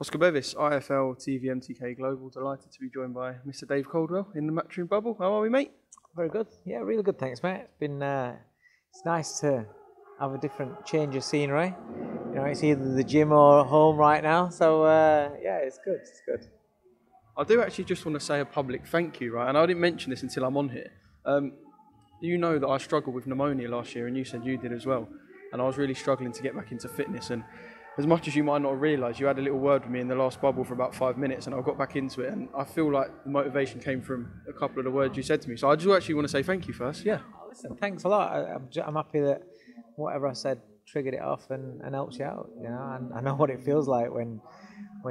Oscar Bevis, IFL, TV, MTK Global. Delighted to be joined by Mr. Dave Coldwell in the Matchroom Bubble. How are we, mate? Very good. Yeah, really good. Thanks, mate. It's been it's nice to have a different change of scenery. You know, it's either the gym or home right now. So yeah, it's good. It's good. I do actually just want to say a public thank you, right? And I didn't mention this until I'm on here. You know that I struggled with pneumonia last year, and you said you did as well. And I was really struggling to get back into fitness. And as much as you might not realise, you had a little word with me in the last bubble for about 5 minutes, and I got back into it. And I feel like the motivation came from a couple of the words you said to me. So I just actually want to say thank you first. Yeah. Listen, thanks a lot. I'm happy that whatever I said triggered it off and helps you out. You know, and I know what it feels like when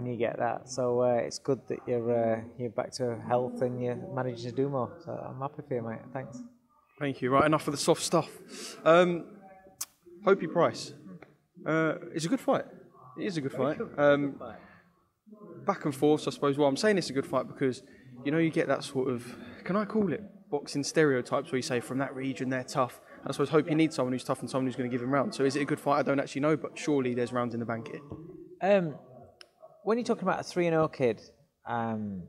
you get that. So it's good that you're back to health and you're managing to do more. So I'm happy for you, mate. Thanks. Thank you. Right, enough of the soft stuff. Hopey Price. It's a good fight. It is a good fight. Back and forth, I suppose. Well, I'm saying it's a good fight because, you know, you get that sort of, can I call it boxing stereotypes where you say from that region they're tough. I suppose Hopey needs someone who's tough and someone who's going to give him rounds. So is it a good fight? I don't actually know, but surely there's rounds in the bank here. When you're talking about a 3-0 kid, and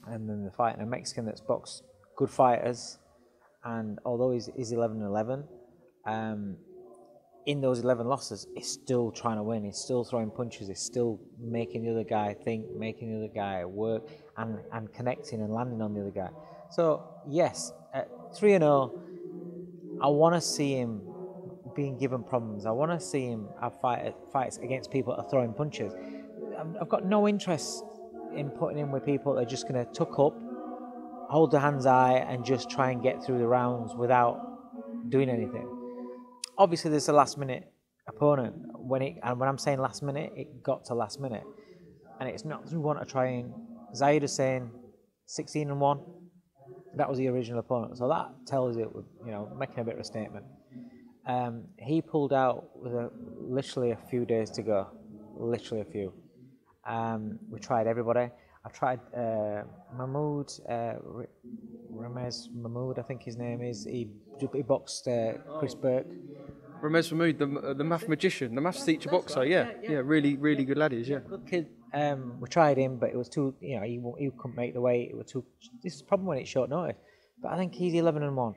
then the fighting a Mexican that's boxed good fighters, and although he's 11-11, in those 11 losses, he's still trying to win. He's still throwing punches. He's still making the other guy think, making the other guy work, and connecting and landing on the other guy. So yes, at 3-0, I want to see him being given problems. I want to see him have fights against people that are throwing punches. I've got no interest in putting him with people that are just going to tuck up, hold their hands high, and just try and get through the rounds without doing anything. Obviously, there's a last-minute opponent. When I'm saying last minute, it got to last minute, and it's not. We want to try and Zayed Hussein, 16-1. That was the original opponent, so that tells you, you know, making a bit of a statement. He pulled out with literally a few days to go, literally a few. We tried everybody. I've tried Mahmoud, Ramez Mahmoud, I think his name is. He boxed Chris Burke. Ramez Mahmoud, the math magician, the maths teacher boxer, yeah, really, really good lad is, yeah. Good kid. We tried him, but it was too, you know, he couldn't make the weight. It was too. This is the problem when it's short notice. But I think he's 11-1.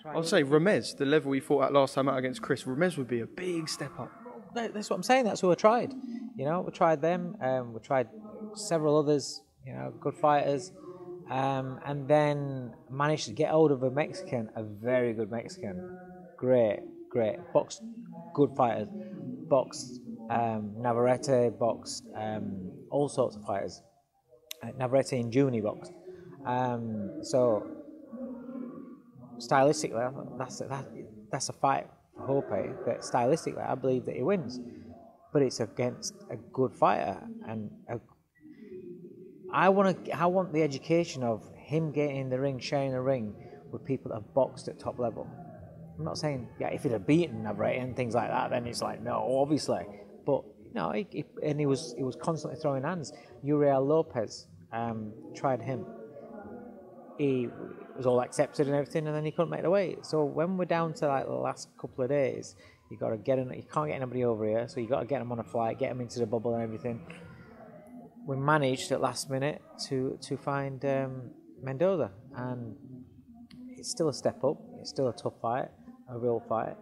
I'll say Ramez, the level he fought at last time out against Chris, Ramez would be a big step up. That's what I'm saying. That's who I tried. You know, we tried them. We tried several others. You know, good fighters, and then managed to get hold of a Mexican, a very good Mexican, great, boxed good fighters, boxed Navarrete, boxed all sorts of fighters. Navarrete and Juni boxed. So stylistically, that's a fight for Hopey. But stylistically, I believe that he wins. But it's against a good fighter, and I want the education of him getting in the ring, sharing the ring with people that have boxed at top level. I'm not saying, yeah, if he'd have beaten Navarrete and things like that, then it's like, no, obviously. But no, he was constantly throwing hands. Uriel Lopez, tried him. He was all accepted and everything, and then he couldn't make the weight. So when we're down to like the last couple of days, you got to get him. You can't get anybody over here, so you got to get him on a flight, get him into the bubble and everything. We managed at last minute to find Mendoza, and it's still a step up. It's still a tough fight, a real fight.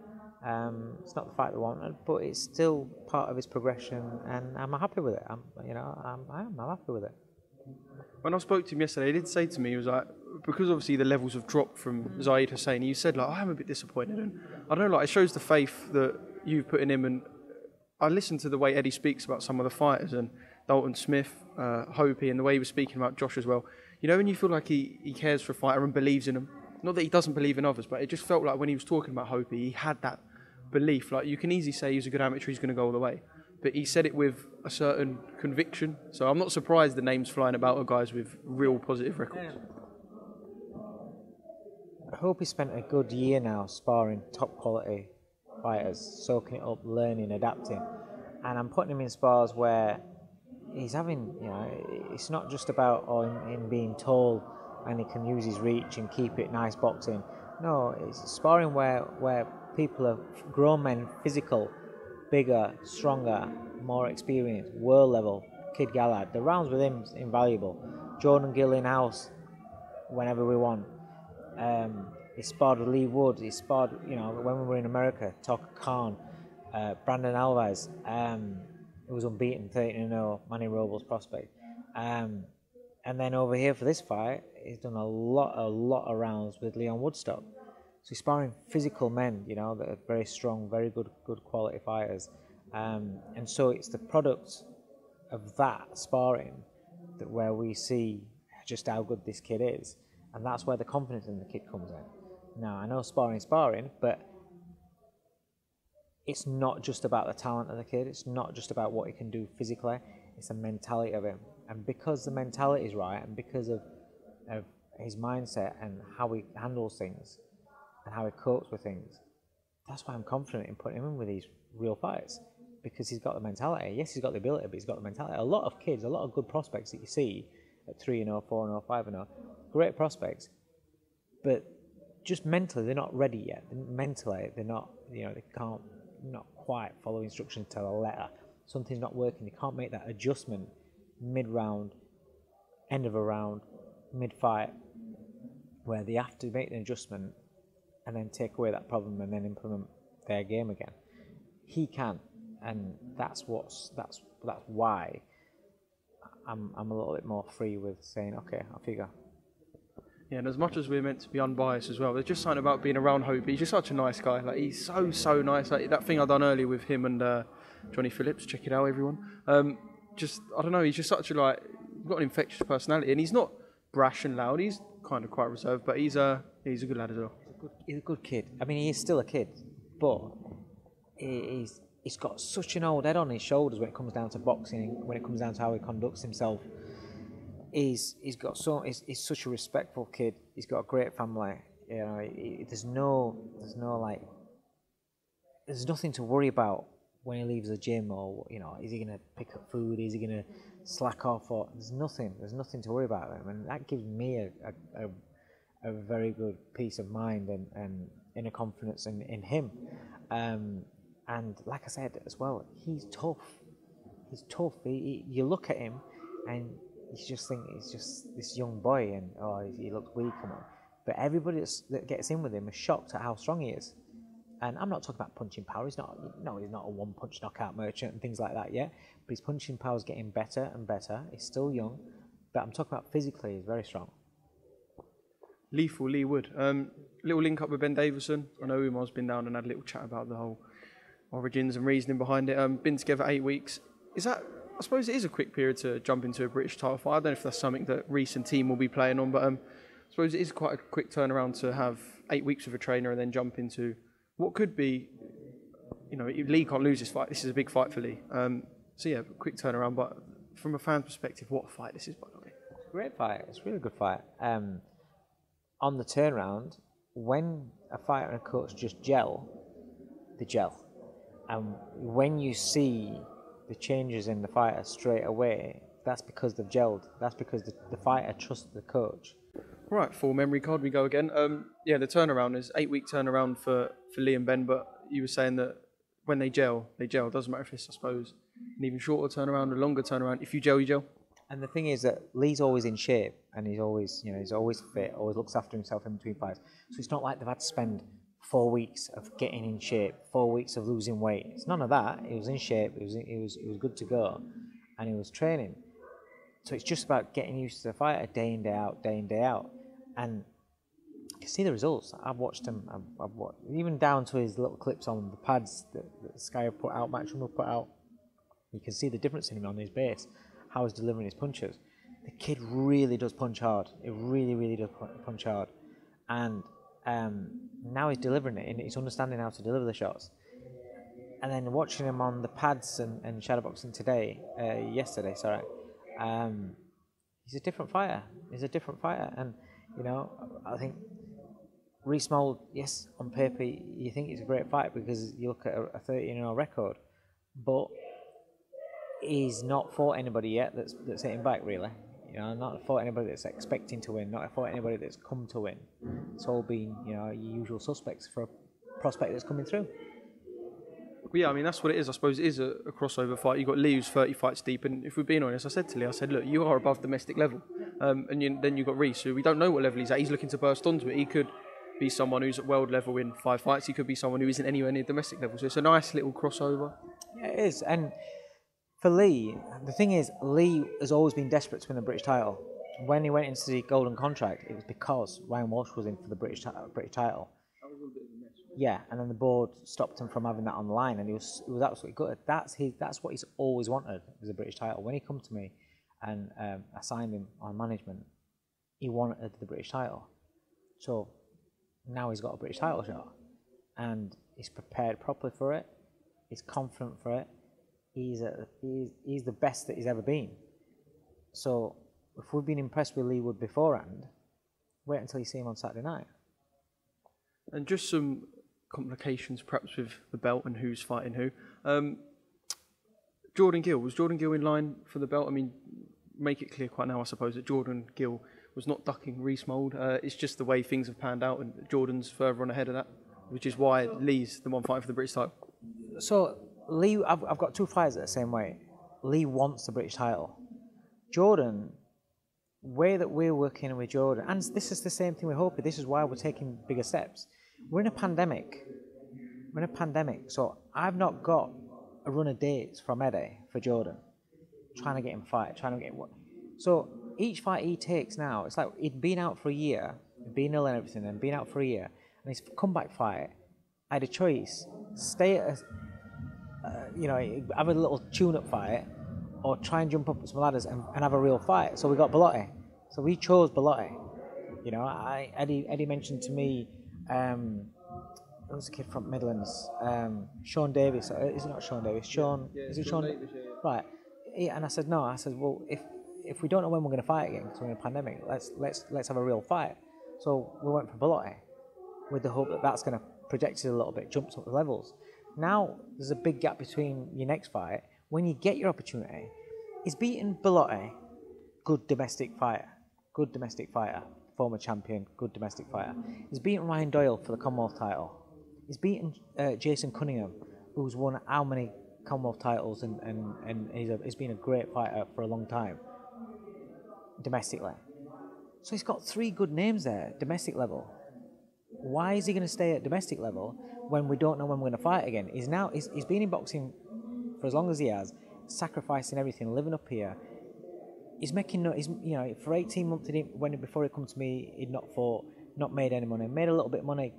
It's not the fight we wanted, but it's still part of his progression, and I'm happy with it. I'm happy with it. When I spoke to him yesterday, he did say to me, he was like, because obviously the levels have dropped from Zayed Hussein, he said, like, I'm a bit disappointed, and I don't know, like, it shows the faith that you've put in him, and I listened to the way Eddie speaks about some of the fighters, and Dalton Smith, Hopey, and the way he was speaking about Josh as well. You know, when you feel like he cares for a fighter and believes in him, not that he doesn't believe in others, but it just felt like when he was talking about Hopey, he had that belief. Like, you can easily say he's a good amateur, he's going to go all the way. But he said it with a certain conviction. So I'm not surprised the names flying about are guys with real positive records. I hope he spent a good year now sparring top quality fighters, soaking it up, learning, adapting. And I'm putting him in spars where he's having, you know, it's not just about him being tall and he can use his reach and keep it nice boxing. No, it's sparring where people are grown men, physical, bigger, stronger, more experienced, world level, kid Galahad. The rounds with him's invaluable. Jordan Gill in house whenever we want. He sparred with Leigh Wood. He sparred, when we were in America, Tucker Khan, Brandon Alvarez. It was unbeaten, 13-0, Manny Robles prospect. And then over here for this fight, he's done a lot of rounds with Leon Woodstock. So he's sparring physical men, that are very strong, very good quality fighters. And so it's the product of that sparring where we see just how good this kid is. And that's where the confidence in the kid comes in. Now, I know sparring, but it's not just about the talent of the kid. It's not just about what he can do physically. It's the mentality of him. And because the mentality is right, and because of his mindset and how he handles things and how he copes with things, that's why I'm confident in putting him in with these real fights, because he's got the mentality. Yes, he's got the ability, but he's got the mentality. A lot of kids, a lot of good prospects that you see at 3-0, 4-0, 5-0, great prospects, but just mentally they're not ready yet. Mentally they're not, they can't not quite follow instructions to the letter. Something's not working. They can't make that adjustment mid-round, end of a round, mid-fight, where they have to make an adjustment and then take away that problem and then implement their game again. He can, and that's why I'm a little bit more free with saying, okay, I'll figure. Yeah, and as much as we're meant to be unbiased as well, there's just something about being around Hopey. He's just such a nice guy. Like, he's so nice. Like that thing I done earlier with him and Johnny Phillips. Check it out, everyone. I don't know. He's just such a got an infectious personality, and he's not brash and loud. He's kind of quite reserved, but he's a good lad as well. He's a good kid. I mean, he's still a kid, but he's got such an old head on his shoulders when it comes down to boxing, when it comes down to how he conducts himself. He's such a respectful kid. He's got a great family. There's nothing to worry about when he leaves the gym, or is he going to pick up food? Is he going to slack off? Or there's nothing to worry about him, and that gives me a very good peace of mind and inner confidence in him. And like I said as well, he's tough. You look at him and you just think he's just this young boy, and he looks weak. But everybody that gets in with him is shocked at how strong he is. And I'm not talking about punching power. He's not a one-punch knockout merchant and things like that yet. But his punching power is getting better and better. He's still young, but I'm talking about physically, he's very strong. Lethal Leigh Wood. Little link up with Ben Davison. I know Umar's been down and had a little chat about the whole origins and reasoning behind it. Been together 8 weeks. I suppose it is a quick period to jump into a British title fight. I don't know if that's something that Reece and team will be playing on, but I suppose it is quite a quick turnaround to have 8 weeks with a trainer and then jump into what could be, Leigh can't lose this fight. This is a big fight for Leigh. So yeah, quick turnaround. But from a fan's perspective, what a fight this is, by the way. It's a great fight. It's a really good fight. On the turnaround, when a fighter and a coach just gel, they gel. And when you see the changes in the fighter straight away, that's because they've gelled. That's because the fighter trusts the coach. Right, full memory card, we go again. The turnaround is 8 week turnaround for Leigh and Ben, but you were saying that when they gel. Doesn't matter if it's, I suppose, an even shorter turnaround, a longer turnaround. If you gel, you gel. And the thing is that Leigh's always in shape, and he's always fit, always looks after himself in between fights. So it's not like they've had to spend 4 weeks of getting in shape, 4 weeks of losing weight. It's none of that. He was in shape. He was good to go, and he was training. So it's just about getting used to the fighter day in, day out. And you can see the results. I've watched him. I've watched, even down to his little clips on the pads that Sky have put out, Matchroom have put out. You can see the difference in him on his base, how he's delivering his punches. The kid really does punch hard. It really does punch hard. And now he's delivering it, and he's understanding how to deliver the shots. And then watching him on the pads and shadowboxing yesterday, he's a different fighter. And I think Reece Mould, yes, on paper you think it's a great fight because you look at a 13-0 record, but he's not fought anybody yet that's hitting back, really. Not fought anybody that's expecting to win, not fought anybody that's come to win. It's all been, your usual suspects for a prospect that's coming through. But yeah, I mean, that's what it is. I suppose it is a crossover fight. You've got Leigh, who's 30 fights deep, and if we're being honest, I said to Leigh, I said, look, you are above domestic level. Then you've got Reece, who we don't know what level he's at. He's looking to burst onto it. He could be someone who's at world level in 5 fights. He could be someone who isn't anywhere near domestic level. So it's a nice little crossover. Yeah, it is. And for Leigh, the thing is, Leigh has always been desperate to win the British title. When he went into the golden contract, it was because Ryan Walsh was in for the British title. Yeah, and then the board stopped him from having that on the line, and he was absolutely good. That's what he's always wanted, was a British title. When he come to me and I signed him on management, he wanted the British title. So now he's got a British title shot, and he's prepared properly for it. He's confident for it. He's the best that he's ever been. So if we've been impressed with Leigh Wood beforehand, wait until you see him on Saturday night. And just some complications perhaps with the belt and who's fighting who. Jordan Gill, was Jordan Gill in line for the belt? I mean, make it clear quite now, I suppose, that Jordan Gill was not ducking Reece Mould. It's just the way things have panned out, and Jordan's further on ahead of that, which is why Leigh's the one fighting for the British title. So Leigh, I've got 2 fighters at the same weight. Leigh wants the British title. Jordan, way that we're working with Jordan, and this is the same thing with Hopey. This is why we're taking bigger steps. We're in a pandemic. So I've not got a run of dates from Eddie for Jordan, trying to get him fight, trying to get what. So each fight he takes now, it's like he'd been out for a year, been ill and everything, and been out for a year, and his comeback fight, I had a choice: stay at have a little tune-up fight, or try and jump up some ladders and have a real fight. So we got Bellotti. So we chose Bellotti. You know, Eddie mentioned to me, there was a kid from Midlands, Sean Davis. Is it not Sean Davis? Sean, yeah, is it Sean Davis? Yeah. Right. Yeah, and I said no. I said, well, if we don't know when we're going to fight again because we're in a pandemic, let's have a real fight. So we went for Bellotti with the hope that that's going to project it a little bit, jumps up the levels. Now there's a big gap between your next fight. When you get your opportunity, he's beaten Bellotti, good domestic fighter, former champion, good domestic fighter. He's beaten Ryan Doyle for the Commonwealth title. He's beaten Jason Cunningham, who's won how many Commonwealth titles, and he's been a great fighter for a long time, domestically. So he's got 3 good names there, domestic level. Why is he going to stay at domestic level when we don't know when we're going to fight again? He's been in boxing for as long as he has, sacrificing everything, living up here. He's making, for 18 months before he come to me, he'd not fought, not made any money, made a little bit of money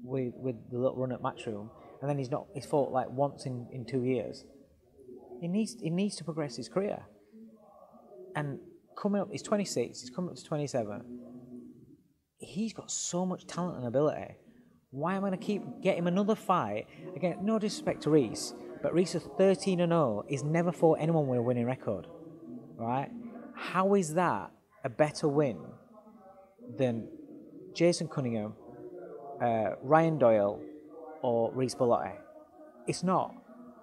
with the little run at Matchroom, and then he's fought like once in 2 years. He needs to progress his career. And coming up, he's 26, he's coming up to 27. He's got so much talent and ability. Why am I going to get him another fight? Again, no disrespect to Reece, but Reece is 13-0. He's never fought anyone with a winning record, right? How is that a better win than Jason Cunningham, Ryan Doyle, or Reece Bellotti? It's not.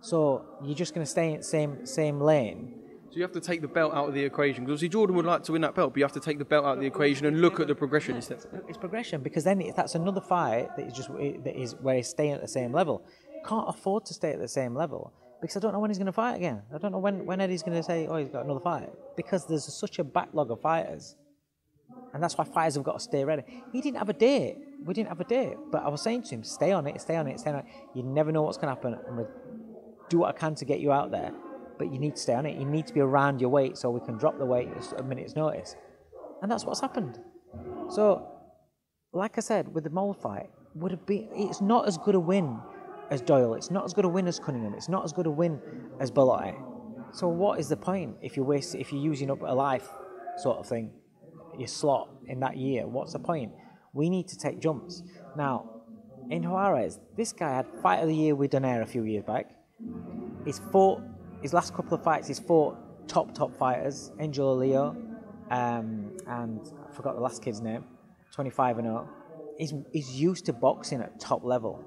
So you're just going to stay in the same lane. So you have to take the belt out of the equation. Because obviously Jordan would like to win that belt, but you have to take the belt out of the equation and look at the progression instead. It's progression, because then that's another fight that is where he's staying at the same level. Can't afford to stay at the same level because I don't know when he's going to fight again. I don't know when Eddie's going to say, oh, he's got another fight, because there's such a backlog of fighters, and that's why fighters have got to stay ready. He didn't have a date. We didn't have a date, but I was saying to him, stay on it. You never know what's going to happen. I'm going to do what I can to get you out there, but you need to stay on it. You need to be around your weight so we can drop the weight at a minute's notice, and that's what's happened. So, like I said, with the Mould fight, it's not as good a win as Doyle. It's not as good a win as Cunningham. It's not as good a win as Bellotti. So what is the point if you're using up a life sort of thing, your slot in that year? What's the point? We need to take jumps. Now, in Juarez, this guy had Fight of the Year with Donaire a few years back. His last couple of fights, he's fought top fighters, Angelo Leo, and I forgot the last kid's name, 25-0. He's used to boxing at top level.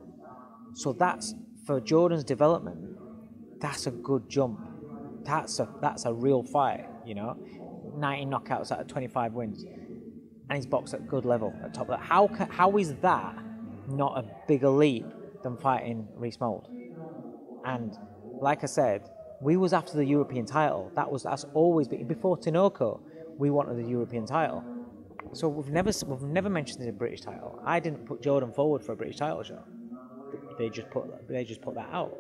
So that's, for Jordan's development, that's a good jump. That's a real fight, 19 knockouts out of 25 wins. And he's boxed at good level, at top level. How is that not a bigger leap than fighting Reece Mould? And like I said, we was after the European title. That's always been, before Tinoco, we wanted the European title. So we've never mentioned the British title. I didn't put Jordan forward for a British title shot. They just put that out.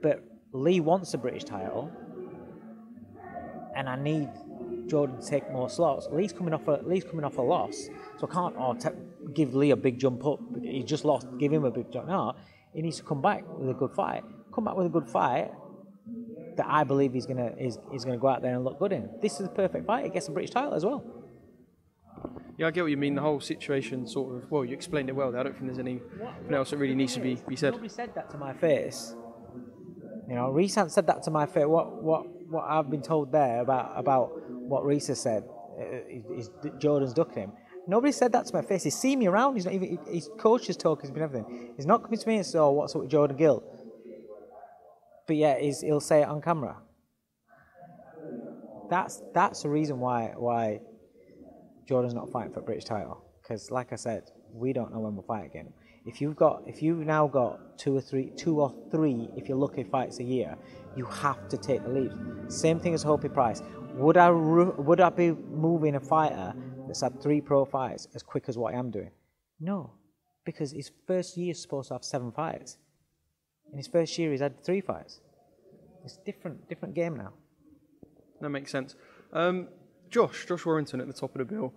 But Leigh wants a British title, and I need Jordan to take more slots. Leigh's coming off a loss, so I can't give Leigh a big jump up. He just lost. Give him a big jump. No, he needs to come back with a good fight. Come back with a good fight that I believe he's gonna go out there and look good in. This is the perfect fight. He gets a British title as well. Yeah, I get what you mean. The whole situation sort of, well, you explained it well there. I don't think there's anything else that really needs to be said. Nobody said that to my face. You know, Reese hasn't said that to my face. What I've been told there about what Reese has said is Jordan's ducking him. Nobody said that to my face. He's seen me around. He's not even, his coach's talk has been everything. He's not coming to me and say, "Oh, what's up with Jordan Gill?" But yeah, he'll say it on camera. That's the reason why Jordan's not fighting for a British title, because like I said, we don't know when we'll fight again. If you've now got two or three, if you're lucky, fights a year, you have to take the lead. Same thing as Hopey Price. Would I be moving a fighter that's had 3 pro fights as quick as what I am doing? No, because his first year is supposed to have 7 fights. In his first year, he's had 3 fights. It's different game now. That makes sense. Josh Warrington at the top of the bill.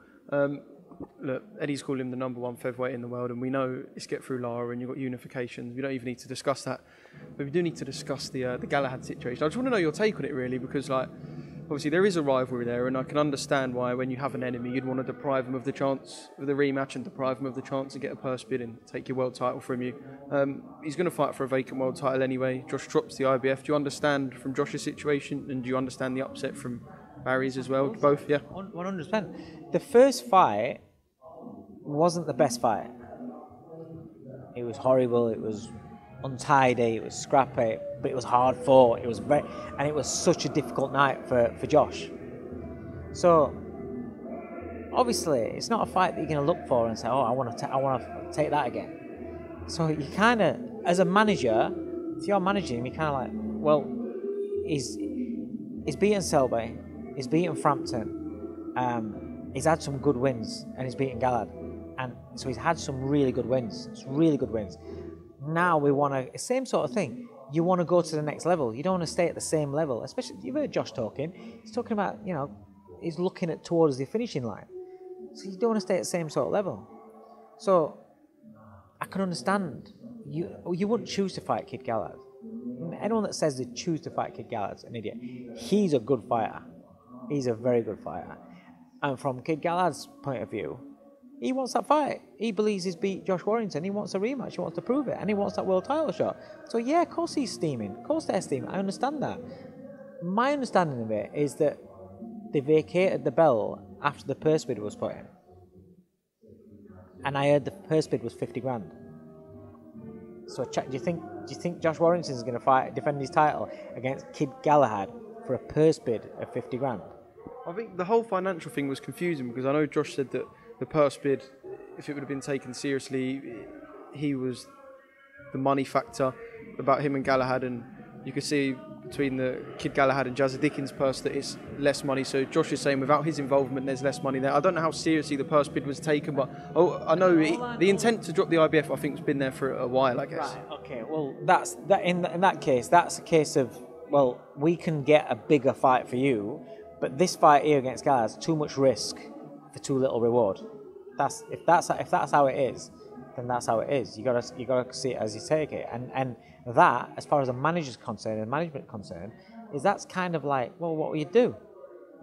Look, Eddie's called him the #1 featherweight in the world, and we know it's get through Lara and you've got unifications. We don't even need to discuss that, but we do need to discuss the Galahad situation. I just want to know your take on it, really, because obviously there is a rivalry there, and I can understand why when you have an enemy, you'd want to deprive them of the chance of the rematch and deprive them of the chance to get a purse bid and take your world title from you. He's going to fight for a vacant world title anyway. Josh drops the IBF. Do you understand from Josh's situation, and do you understand the upset from Barry's as well? Both, yeah. 100%. The first fight wasn't the best fight. It was horrible. It was untidy. It was scrappy, but it was hard fought. It was and it was such a difficult night for Josh. So obviously, it's not a fight that you're going to look for and say, "Oh, I want to take that again." So you kind of, as a manager, if you're managing him, you're kind of like, well, he's beaten Selby, he's beaten Frampton, he's had some good wins, and he's beaten Galahad, and so he's had some really good wins. It's really good wins. Now we want to, same sort of thing. You want to go to the next level. You don't want to stay at the same level. Especially, you've heard Josh talking. He's talking about, he's looking towards the finishing line. So you don't want to stay at the same sort of level. So I can understand. You wouldn't choose to fight Kid Galahad. Anyone that says they choose to fight Kid Galahad's an idiot. He's a good fighter. He's a very good fighter. And from Kid Galahad's point of view, he wants that fight. He believes he's beat Josh Warrington. He wants a rematch. He wants to prove it. And he wants that world title shot. So yeah, of course he's steaming. Of course they're steaming. I understand that. My understanding of it is that they vacated the belt after the purse bid was put in. And I heard the purse bid was 50 grand. So do you think Josh Warrington is going to defend his title against Kid Galahad for a purse bid of 50 grand? I think the whole financial thing was confusing, because I know Josh said that the purse bid, if it would have been taken seriously, he was the money factor about him and Galahad, and you could see between the Kid Galahad and Jazza Dickens purse that it's less money. So Josh is saying without his involvement there's less money there. I don't know how seriously the purse bid was taken, but I know the intent to drop the IBF I think has been there for a while, I guess. Right, okay, well in that case, that's a case of, well, we can get a bigger fight for you, but this fight here against Galahad is too much risk for too little reward. If that's how it is, then that's how it is. You gotta see it as you take it, and that, as far as the manager's concerned and management concerned, is that's kind of like, well, what will you do?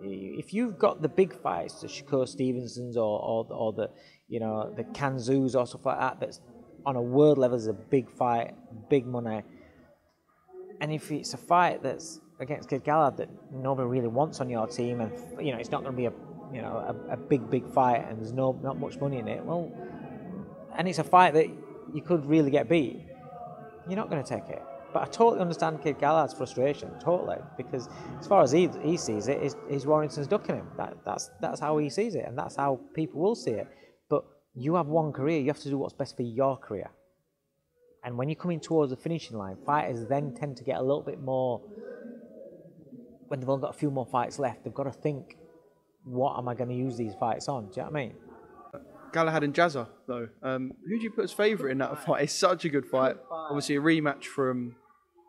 If you've got the big fights, the Shakur Stevensons or the the Kanzus or stuff like that, that's on a world level is a big fight, big money, and if it's a fight that's against Kid Galahad that nobody really wants on your team, and it's not going to be a big fight, and there's not much money in it, well, and it's a fight that you could really get beat, you're not going to take it. But I totally understand Kid Galahad's frustration, totally, because as far as he sees it, is Warrington's ducking him. That's how he sees it, and that's how people will see it. But you have one career, you have to do what's best for your career. And when you're coming towards the finishing line, fighters then tend to get a little bit more, when they've only got a few more fights left, they've got to think, what am I going to use these fights on? Do you know what I mean? Galahad and Jazza, though. Who do you put as favourite in that fight? It's such a good fight. Obviously, a rematch from,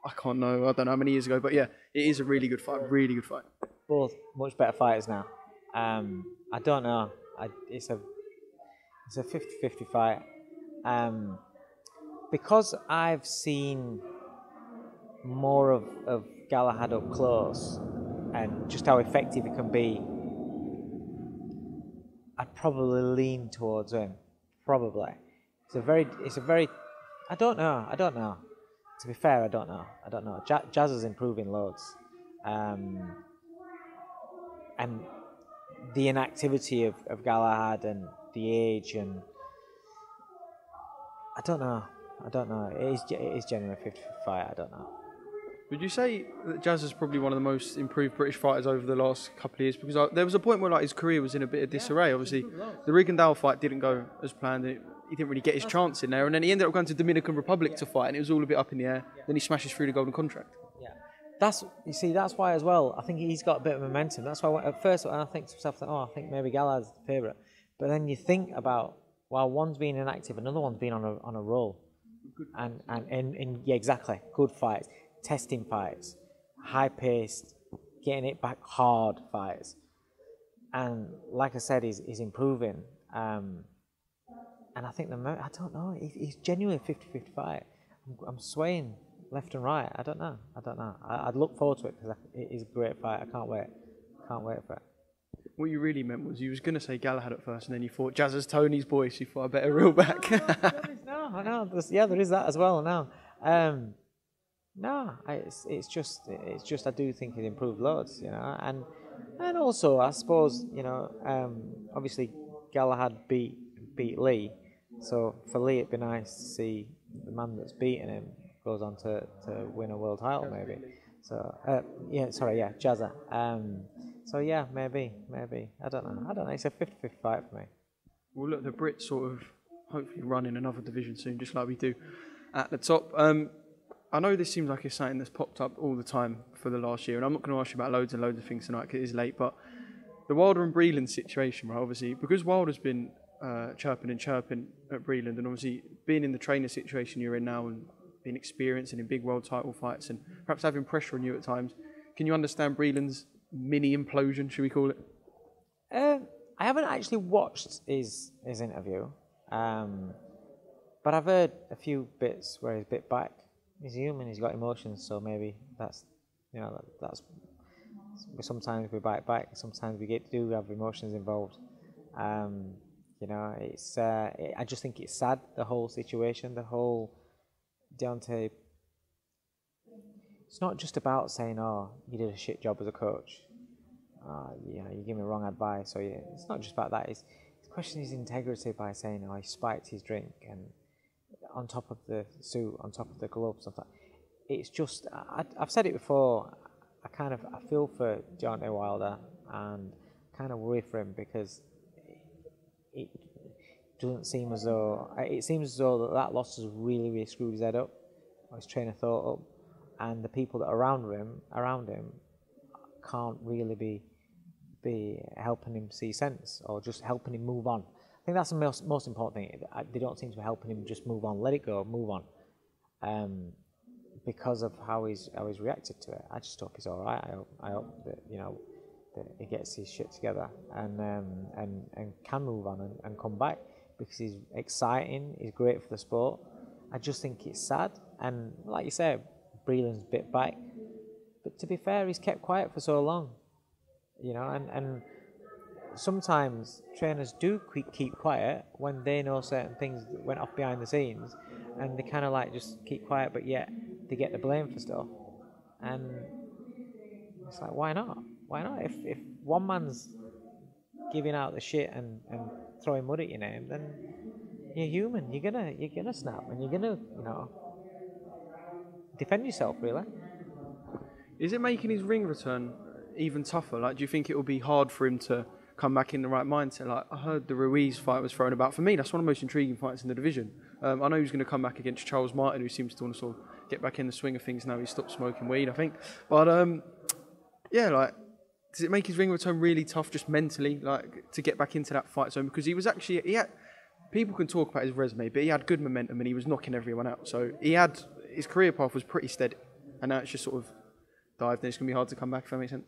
I don't know how many years ago, but yeah, it is a really good fight. Really good fight. Both much better fighters now. I don't know. It's a 50-50 fight. Because I've seen more of Galahad up close and just how effective he can be, I'd probably lean towards him. Probably. It's a very. I don't know. To be fair, I don't know. Jazz is improving loads, and the inactivity of Galahad and the age, and I don't know. It is genuinely a 50-50 fight. I don't know. Would you say that Jazz is probably one of the most improved British fighters over the last couple of years? Because there was a point where his career was in a bit of disarray. Obviously, the Rigondeaux fight didn't go as planned. He didn't really get his chance in there. And then he ended up going to Dominican Republic to fight, and it was all a bit up in the air. Then he smashes through the golden contract. Yeah. That's why as well, I think he's got a bit of momentum. That's why at first I think to myself, I think maybe Galahad's the favourite. But then you think about, while one's being inactive, another one's been on a roll. And yeah, exactly. Good fights. Testing fights, high-paced, getting it back hard fights, and like I said, he's improving. And I think I don't know. He's genuinely a 50-50 fight. I'm swaying left and right. I don't know. I'd look forward to it because it is a great fight. I can't wait for it. What you really meant was you was going to say Galahad at first, and then you thought Jazz's Tony's boy, so you thought I better reel back. I know. There is that as well now. No, it's just I do think he's improved loads, and also I suppose obviously Galahad beat Leigh, so for Leigh it'd be nice to see the man that's beaten him goes on to win a world title maybe. So Jazza. So yeah, maybe I don't know. It's a 50-50 fight for me. Well, look, the Brits sort of hopefully run in another division soon, just like we do at the top. I know this seems like it's something that's popped up all the time for the last year, and I'm not going to ask you about loads and loads of things tonight because it is late, but the Wilder and Breland situation, right, obviously, because Wilder's been chirping at Breland, and obviously being in the trainer situation you're in now and being experienced and in big world title fights and perhaps having pressure on you at times, can you understand Breland's mini implosion, should we call it? I haven't actually watched his interview, but I've heard a few bits where he's bit back. He's human. He's got emotions, so maybe that's sometimes we bite back. Sometimes we do have emotions involved. It's I just think it's sad, the whole situation, the whole Deontay. It's not just about saying, "Oh, you did a shit job as a coach. You gave me wrong advice." So yeah, it's not just about that. It's questioning his integrity by saying, "Oh, he spiked his drink," and on top of the suit, on top of the gloves, stuff like that. It's just, I've said it before, I feel for Deontay Wilder and kind of worry for him because it doesn't seem as though, it seems as though that loss has really, really screwed his head up, or his train of thought up, and the people that are around him can't really be helping him see sense or just helping him move on. I think that's the most important thing. They don't seem to be helping him just move on, let it go, move on, because of how he's reacted to it. I just hope he's all right. I hope that that he gets his shit together and can move on and come back because he's exciting. He's great for the sport. I just think it's sad, and like you said, Breland's bit back. But to be fair, he's kept quiet for so long, and sometimes trainers do keep quiet when they know certain things that went off behind the scenes, and they kind of just keep quiet, but yet they get the blame for stuff. And it's like, why not? Why not? If one man's giving out the shit and throwing mud at your name, then you're human. You're gonna snap, and you're gonna defend yourself, really. Is it making his ring return even tougher? Do you think it will be hard for him to come back in the right mindset? I heard the Ruiz fight was thrown about. For me, that's one of the most intriguing fights in the division. I know he was going to come back against Charles Martin, who seems to want to sort of get back in the swing of things now. He's stopped smoking weed, I think. But yeah, like, does it make his ring return really tough, just mentally, like, to get back into that fight zone? Because he was actually, people can talk about his resume, but he had good momentum and he was knocking everyone out. So his career path was pretty steady, and now it's just sort of dived, and it's going to be hard to come back, if that makes sense.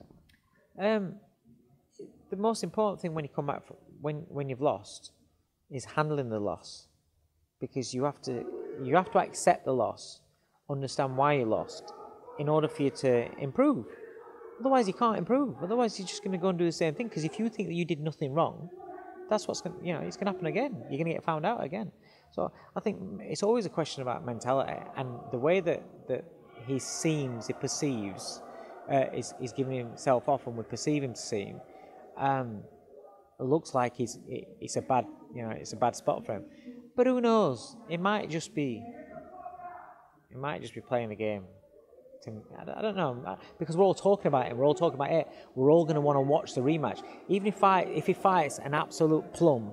The most important thing when you come back when you've lost is handling the loss, because you have to accept the loss, understand why you lost, in order for you to improve. Otherwise, you can't improve. Otherwise, you're just going to go and do the same thing. Because if you think that you did nothing wrong, that's what's going. It's going to happen again. You're going to get found out again. So I think it's always a question about mentality, and the way that he perceives, is giving himself off, and we perceive him to seem. It looks like it's a bad spot for him. But who knows? It might just be playing the game. I don't know, because we're all talking about it. We're all talking about it. We're all going to want to watch the rematch. Even if he fights an absolute plum,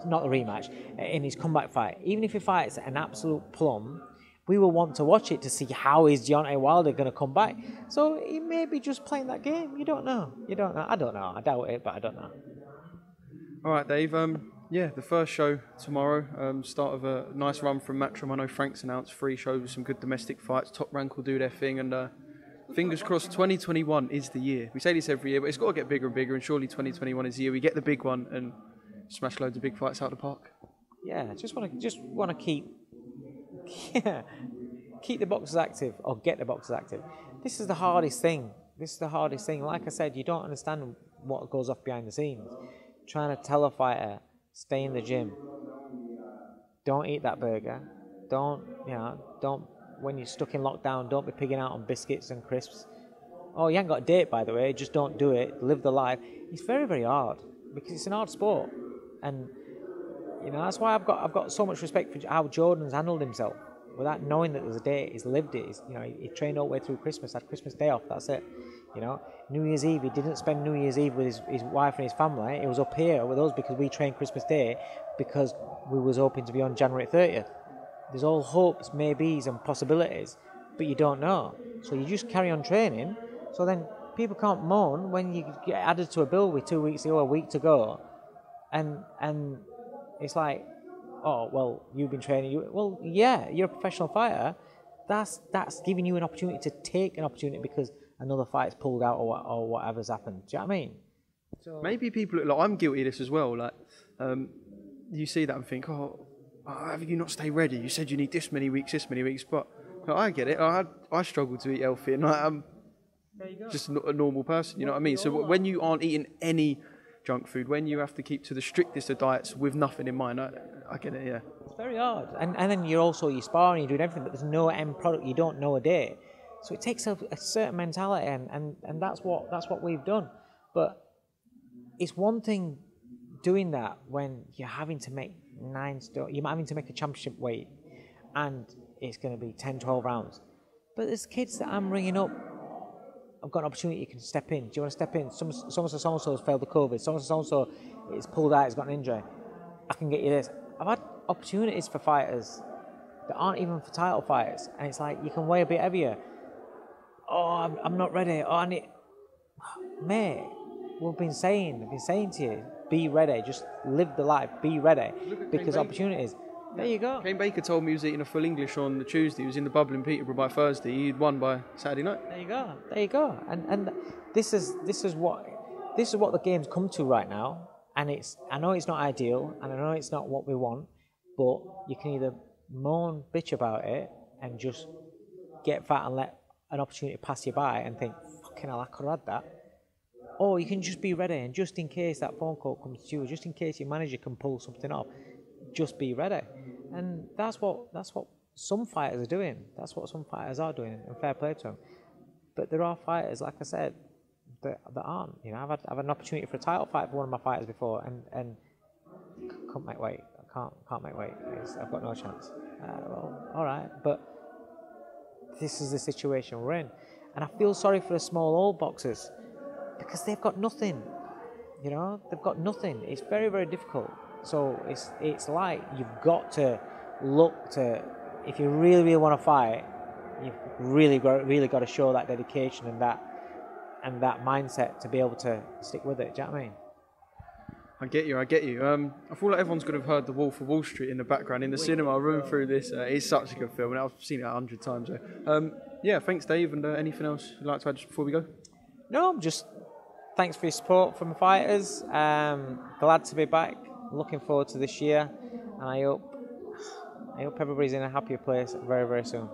not the rematch, in his comeback fight. Even if he fights an absolute plum, we will want to watch it to see how is Deontay Wilder going to come back. So he may be just playing that game. You don't know. I don't know. I doubt it, but I don't know. All right, Dave. The first show tomorrow. Start of a nice run from Matchroom. I know Frank's announced 3 shows with some good domestic fights. Top Rank will do their thing, and fingers crossed 2021 is the year. We say this every year, but it's got to get bigger and bigger, and surely 2021 is the year we get the big one and smash loads of big fights out of the park. Yeah, just want to keep the boxers active, or get the boxers active. This is the hardest thing. Like I said, you don't understand what goes off behind the scenes. Trying to tell a fighter, stay in the gym. Don't eat that burger. Don't, when you're stuck in lockdown, don't be pigging out on biscuits and crisps. Oh, you ain't got a date, by the way. Just don't do it. Live the life. It's very, very hard, because it's an hard sport. And, that's why I've got so much respect for how Jordan's handled himself. Without knowing that there's a date, he's lived it. He trained all the way through Christmas, had Christmas Day off, that's it. New Year's Eve, he didn't spend New Year's Eve with his wife and his family. He was up here with us because we trained Christmas Day, because we was hoping to be on January 30th. There's all hopes, maybes and possibilities, but you don't know. So you just carry on training, so then people can't moan when you get added to a bill with 2 weeks to go, a week to go, and it's like, oh, well, you've been training. Well, yeah, you're a professional fighter. That's giving you an opportunity to take an opportunity because another fight's pulled out or whatever's happened. Do you know what I mean? So maybe people, like, I'm guilty of this as well. Like, you see that and think, oh, have you not stayed ready? You said you need this many weeks. But I get it. I struggle to eat healthy, and I'm just a normal person. You know what I mean? So when you aren't eating any junk food, when you have to keep to the strictest of diets with nothing in mind, I get it, yeah. It's very hard. And then you're sparring, you're doing everything, but there's no end product, you don't know a day. So it takes a certain mentality, and that's what we've done. But it's one thing doing that when you're having to make 9 stone, you're having to make a championship weight, and it's going to be 10, 12 rounds. But there's kids that I'm ringing up, I've got an opportunity, you can step in. Do you want to step in? So-and-so has failed the COVID. So-and-so is pulled out, has got an injury. I can get you this. I've had opportunities for fighters that aren't even for title fights. And it's like, you can weigh a bit heavier. Oh, I'm not ready. Oh, I need... Mate, we've been saying to you, be ready. Just live the life. Be ready. Because opportunities... There you go. Kane Baker told me he was eating a full English on the Tuesday. He was in the bubble in Peterborough by Thursday. He'd won by Saturday night. There you go. And this is what the game's come to right now. And I know it's not ideal, and I know it's not what we want, but you can either moan, bitch about it, and just get fat and let an opportunity pass you by and think, fucking hell, I could have had that. Or you can just be ready, and just in case that phone call comes to you, just in case your manager can pull something off, just be ready. And that's what some fighters are doing. That's what some fighters are doing, and fair play to them. But there are fighters, like I said, that aren't. I've had an opportunity for a title fight for one of my fighters before, and can't make weight. I can't make weight. I've got no chance. Well, all right, but this is the situation we're in, and I feel sorry for the small old boxers because they've got nothing. They've got nothing. It's very, very difficult. So it's like you've got to look to, if you really want to fight, you've really got to show that dedication and that mindset to be able to stick with it. Do you know what I mean? I get you. I feel like everyone's going to have heard The Wolf of Wall Street in the background in the cinema room through this. It's such a good film, and I've seen it 100 times. Yeah, thanks, Dave. And anything else you'd like to add just before we go? No, just thanks for your support from the fighters. Glad to be back. Looking forward to this year, and I hope everybody's in a happier place very, very soon.